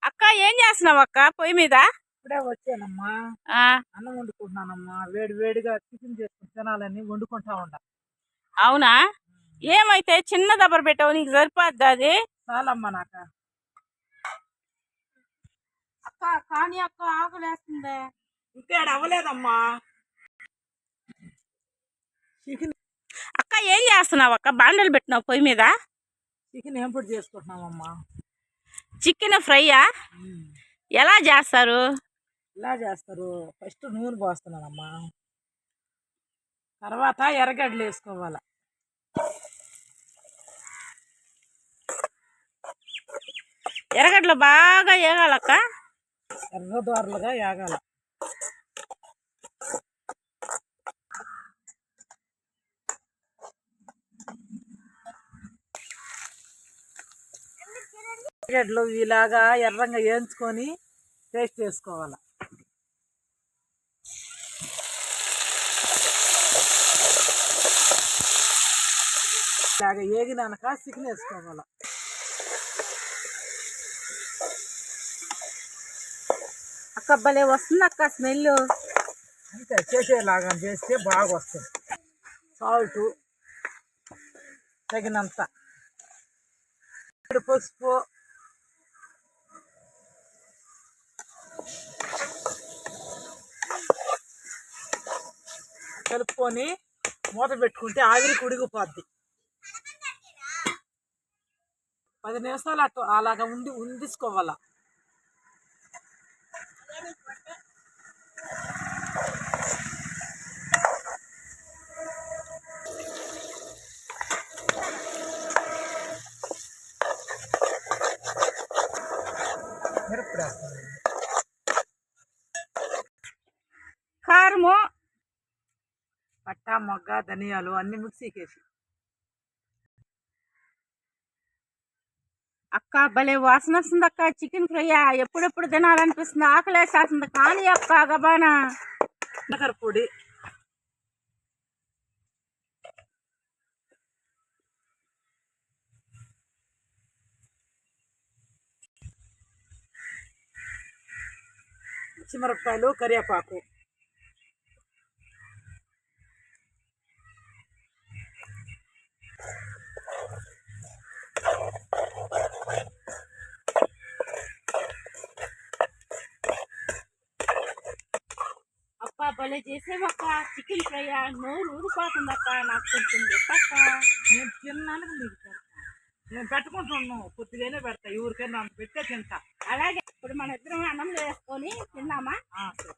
అక్క ఏం చేస్తున్నావు అక్క పొయ్యి మీద? ఇప్పుడే వచ్చానమ్మా. అన్నం వండుకుంటున్నానమ్మా. వేడి వేడిగా టిఫిన్ చేసుకుని తినాలని వండుకుంటా ఉండ. అవునా? ఏమైతే చిన్న దబ్బర పెట్టావు, నీకు సరిపోద్ది అది? చాలమ్మా నాక. అక్క కానీ అక్క ఆకలేస్తుంది. ఇంకేడ అవ్వలేదమ్మా. చికెన్ అక్క ఏం చేస్తున్నావు అక్క? బాండలు పెట్టినావు పొయ్యి మీద? చికెన్ ఏం పొడి చేసుకుంటున్నామమ్మా. చికెన్ ఫ్రైయా? ఎలా చేస్తారు? ఇలా చేస్తారు, ఫస్ట్ నూనె పోస్తున్నానమ్మా. తర్వాత ఎర్రగడ్డలు వేసుకోవాలి. ఎర్రగడ్డలు బాగా వేగాలక్క. ఎర్ర దోరలుగా వేగాల. ఎర్రగడ్డలు ఇలాగా ఎర్రంగా వేయించుకొని పేస్ట్ చేసుకోవాలి. ఇలాగా వేగినాక చికెన్ వేసుకోవాలి. అక్క భలే వస్తుంది అక్క స్మెల్. అంతే, చేసేలాగా చేస్తే బాగా వస్తుంది. సాల్ట్ తగినంత, పసుపు, కలుపుకొని మూత పెట్టుకుంటే ఆవిరి ఉడికిపోద్ది. 10 నిమిషాలు అటు అలాగా ఉండిసుకోవాలా. కారము, పట్టా, మొగ్గ, ధనియాలు అన్ని మిక్సీకేసి. అక్క భలే వాసన వస్తుంది అక్క. చికెన్ ఫ్రై ఎప్పుడెప్పుడు తినాలనిపిస్తుంది, ఆకలేసేస్తుంది. కానీ అక్క గబానా జీలకర్ర పొడి, పచ్చిమిరపకాయలు, కరివేపాకు, అక్క భలే చేసేవక్క చికెన్ ఫ్రై. నోరు ఊరిపోతుంది అక్క. నాకు కొంచెం పెట్టక్క. నేను తిన్నాను నీకు పెడతా. నేను పెట్టుకుంటున్నాను, కొద్దిగానే పెడతా. ఎవరికైనా అంత పెట్టే తింటా. అలాగే ఇప్పుడు మన ఇద్దరం అన్నం వేసుకొని తిన్నామా? సరే.